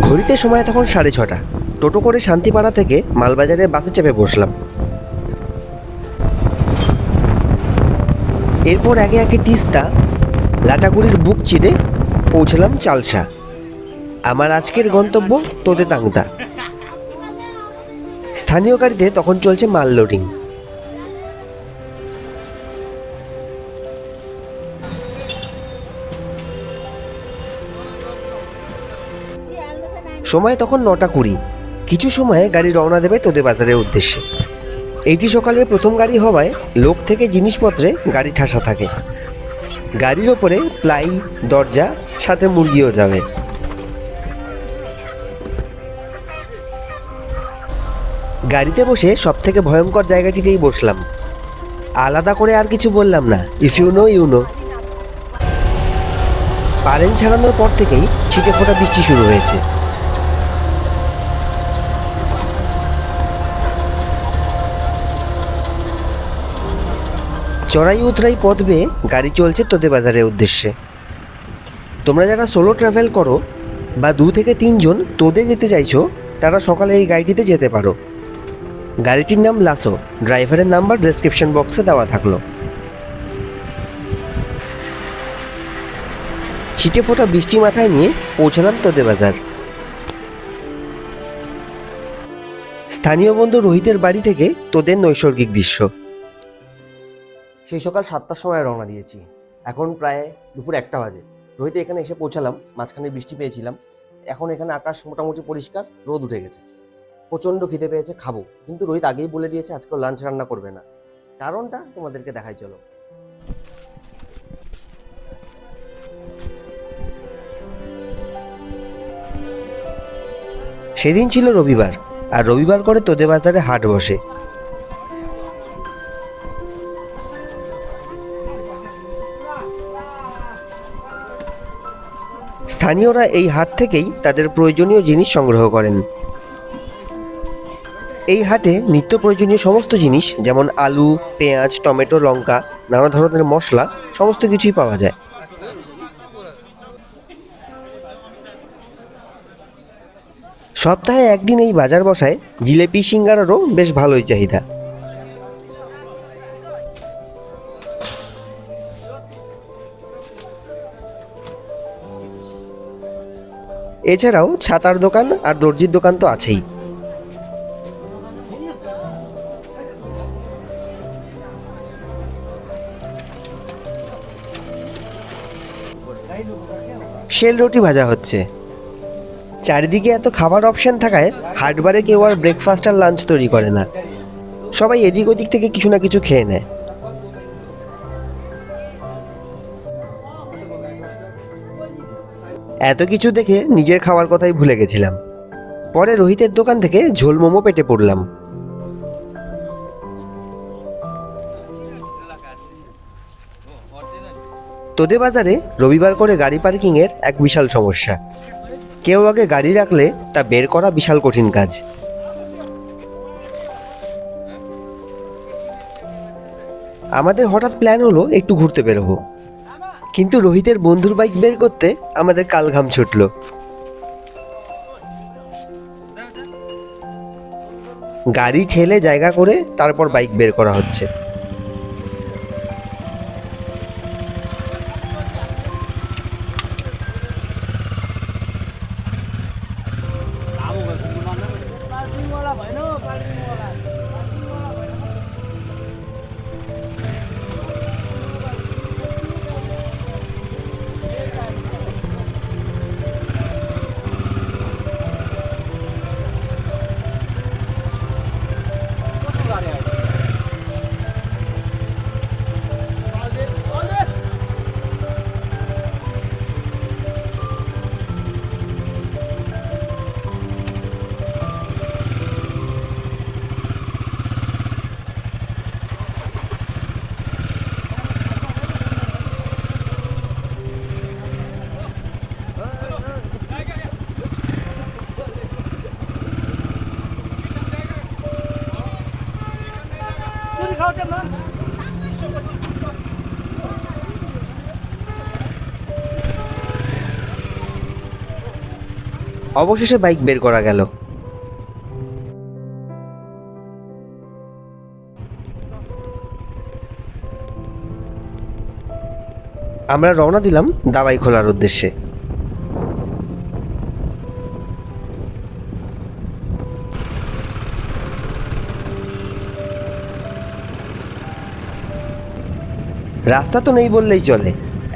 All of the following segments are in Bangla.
ঘড়িতে সময় তখন 6:30। টোটো করে শান্তিপাড়া থেকে মালবাজারে বাসে চেপে বসলাম। এরপর একে একে তিস্তা, লাটাগুড়ির বুক চিরে পৌঁছলাম চালসা। আমার আজকের গন্তব্য তোদেতাংতা। স্থানীয় গাড়িতে তখন চলছে মাল লোডিং। সময় তখন 9:20। কিছু সময়ে গাড়ি রওনা দেবে তোদে বাজারের উদ্দেশ্যে। এইটি সকালের প্রথম গাড়ি হওয়ায় লোক থেকে জিনিসপত্রে গাড়ি ঠাসা থাকে। গাড়ির ওপরে প্লাই, দরজা, সাথে মুরগিও যাবে। গাড়িতে বসে সব থেকে ভয়ঙ্কর জায়গাটিতেই বসলাম। আলাদা করে আর কিছু বললাম না। If you know you know. পারেন ছাড়ানোর পর থেকেই ছিটে ফোটা বৃষ্টি শুরু হয়েছে। চড়াই উতরাই পথ বেয়ে গাড়ি চলছে তোদে বাজারের উদ্দেশ্যে। তোমরা যারা সোলো ট্রাভেল করো বা 2 থেকে 3 জন তোদে যেতে চাইছো, তারা সকালে এই গাড়িটিতে যেতে পারো। গাড়িটির নাম লাসো। ড্রাইভারের নাম্বার ডেসক্রিপশন বক্সে দেওয়া থাকলো। ছিটে ফোটা বৃষ্টি মাথায় নিয়ে পৌঁছালাম তোদে বাজার। স্থানীয় বন্ধু রোহিতের বাড়ি থেকে তোদের নৈসর্গিক দৃশ্য। সেই সকাল 7টার সময় রওনা দিয়েছি। এখন প্রায় দুপুর 1টা বাজে। রোহিতে এখানে এসে পৌঁছালাম। মাঝখানে বৃষ্টি পেয়েছিলাম। এখন এখানে আকাশ মোটামুটি পরিষ্কার, রোদ উঠে গেছে। প্রচণ্ড খিদে পেয়েছে, খাবো। কিন্তু রোহিত আগেই বলে দিয়েছে আজকেও লাঞ্চ রান্না করবে না। কারণটা তোমাদেরকে দেখাই চলো। সেদিন ছিল রবিবার, আর রবিবার করে তোদে বাজারে হাট বসে। স্থানীয়রা এই হাট থেকেই তাদের প্রয়োজনীয় জিনিস সংগ্রহ করেন। এই হাটে নিত্য প্রয়োজনীয় সমস্ত জিনিস, যেমন আলু, পেঁয়াজ, টমেটো, লঙ্কা, নানা ধরনের মশলা, সমস্ত কিছুই পাওয়া যায়। সপ্তাহে একদিন এই বাজার বসায়। জিলেপি, সিঙ্গারারও বেশ ভালোই চাহিদা। এছাড়াও ছাতার দোকান আর দর্জির দোকান তো আছেই। শেল রুটি ভাজা হচ্ছে। চারিদিকে এত খাবার অপশন থাকায় হাটবারে কেউ আর ব্রেকফাস্ট আর লাঞ্চ তৈরি করে না। সবাই এদিক ওদিক থেকে কিছু না কিছু খেয়ে নেয়। এত কিছু দেখে নিজের খাওয়ার কথাই ভুলে গেছিলাম। পরে রোহিতের দোকান থেকে ঝোল মোমো পেটে পড়লাম। তোদে বাজারে রবিবার করে গাড়ি পার্কিংয়ের এক বিশাল সমস্যা। কেউ আগে গাড়ি রাখলে তা বের করা বিশাল কঠিন কাজ। আমাদের হঠাৎ প্ল্যান হলো একটু ঘুরতে বেরোবো, কিন্তু রোহিতের বন্ধুর বাইক বের করতে আমাদের কালঘাম ছুটল। গাড়ি ঠেলে জায়গা করে তারপর বাইক বের করা হচ্ছে। অবশেষে বাইক বের করা গেল। আমরা রওনা দিলাম দাবাইখোলার উদ্দেশ্যে। রাস্তা তো নেই বললেই চলে,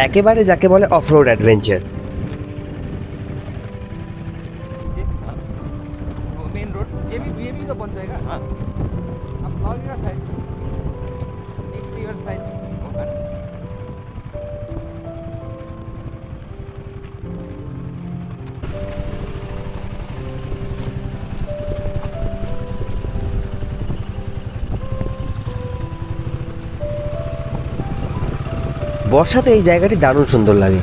একেবারে যাকে বলে of road adventure. Main road ये भी तो बन जाएगा। हाँ अब लगेगा शायद नेक्स्ट ईयर शायद होगा। বর্ষাতে এই জায়গাটি দারুণ সুন্দর লাগে।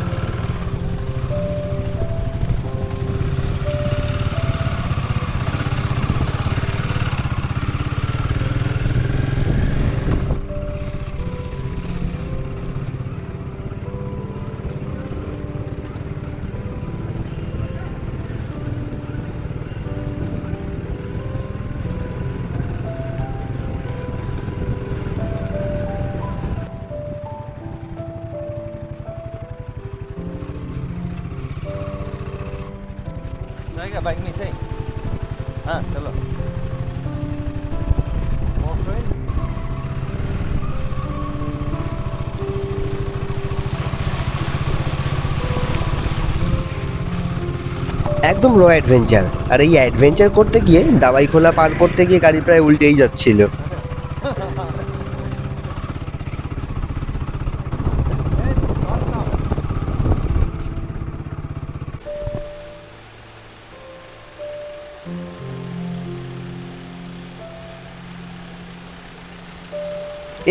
जाएगा बाइक में से। हाँ चलो একদম র অ্যাডভেঞ্চার। আর এই অ্যাডভেঞ্চার করতে গিয়ে দাবাইখোলা পার করতে গিয়ে গাড়ি প্রায় উল্টেই যাচ্ছিল।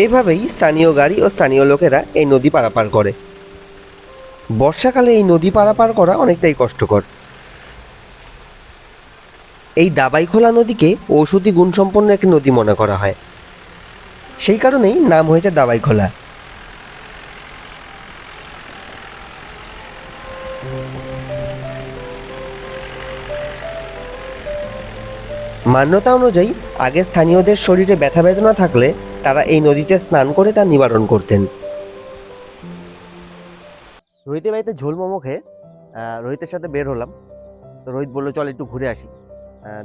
এভাবেই স্থানীয় গাড়ি ও স্থানীয় লোকেরা এই নদী পারাপার করে। বর্ষাকালে এই নদী পারাপার করা অনেকটাই কষ্টকর। এই দাবাইখোলা নদীকে ঔষধি গুণসম্পন্ন একটি নদী মনে করা হয়, সেই কারণেই নাম হয়েছে দাবাইখোলা। মান্যতা অনুযায়ী আগে স্থানীয়দের শরীরে ব্যথা বেদনা থাকলে তারা এই নদীতে স্নান করে তা নিবারণ করতেন। রোহিতের বাড়িতে ঝোল মোমো খেয়ে রোহিতের সাথে বের হলাম। তো রোহিত বললো চল একটু ঘুরে আসি,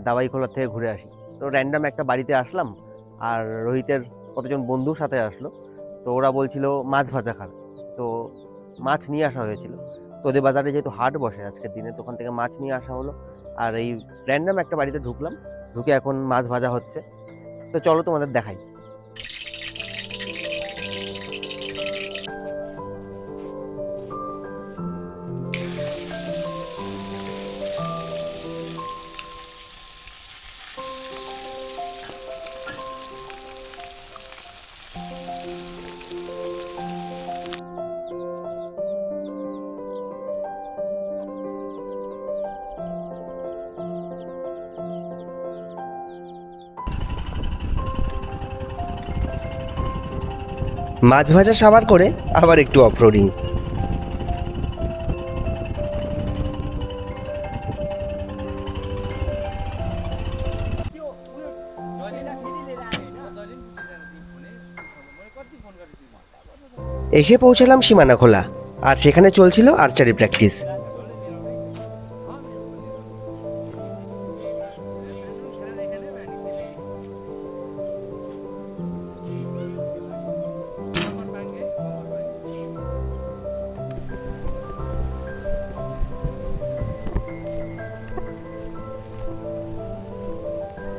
দাবাইখোলা থেকে ঘুরে আসি। তো র্যান্ডাম একটা বাড়িতে আসলাম, আর রোহিতের কতজন বন্ধুর সাথে আসলো। তো ওরা বলছিল মাছ ভাজা খাবে, তো মাছ নিয়ে আসা হয়েছিল। তো ওদের বাজারে যেহেতু হাট বসে আজকের দিনে, তো ওখান থেকে মাছ নিয়ে আসা হলো। আর এই র্যান্ডাম একটা বাড়িতে ঢুকলাম, ঢুকে এখন মাছ ভাজা হচ্ছে। তো চলো তোমাদের দেখাই। মাছ ভাজা সাবার করে আবার একটু অফরোডিং। এসে পৌঁছালাম সীমানাখোলা, আর সেখানে চলছিল আর্চারি প্র্যাকটিস।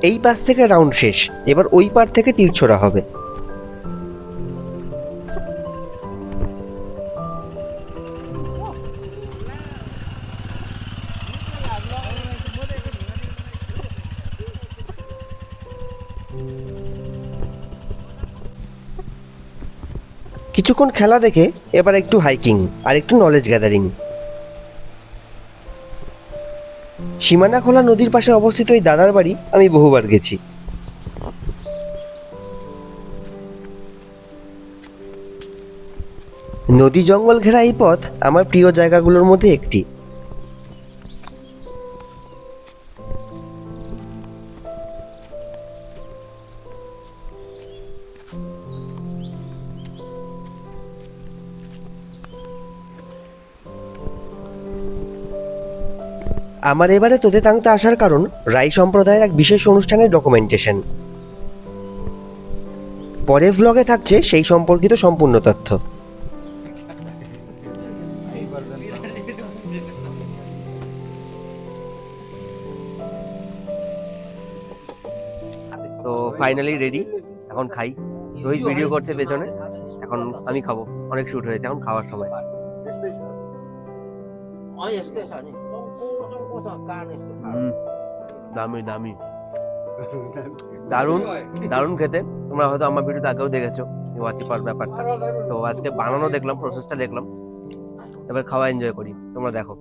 এই পাশ থেকে রাউন্ড শেষ, এবার ওই পার থেকে তীর ছোড়া হবে। কিছুক্ষণ খেলা দেখে এবার একটু হাইকিং আর একটু নলেজ গ্যাদারিং। সীমানাখোলা নদীর পাশে অবস্থিত এই দাদার বাড়ি আমি বহুবার গেছি। নদী জঙ্গল ঘেরা এই পথ আমার প্রিয় জায়গাগুলোর মধ্যে একটি। আমার এবারে তোদে তাংতে আসার কারণ রাই সম্প্রদায়ের এক বিশেষ অনুষ্ঠানের ডকুমেন্টেশন। পরের ভ্লগে থাকছে সেই সম্পর্কিত সম্পূর্ণ তথ্য। তো ফাইনালি রেডি, এখন খাই। রোহিত ভিডিও করছে পেছনে, এখন আমি খাবো। অনেক শুট হয়েছে, এখন খাওয়ার সময়। দামি দামি, দারুণ দারুণ খেতে। তোমরা হয়তো আমার ভিডিওতে আগেও দেখেছো ওয়াচিপার ব্যাপারটা, তো আজকে বানানো দেখলাম, প্রসেসটা দেখলাম, এবার খাওয়া এনজয় করি। তোমরা দেখো।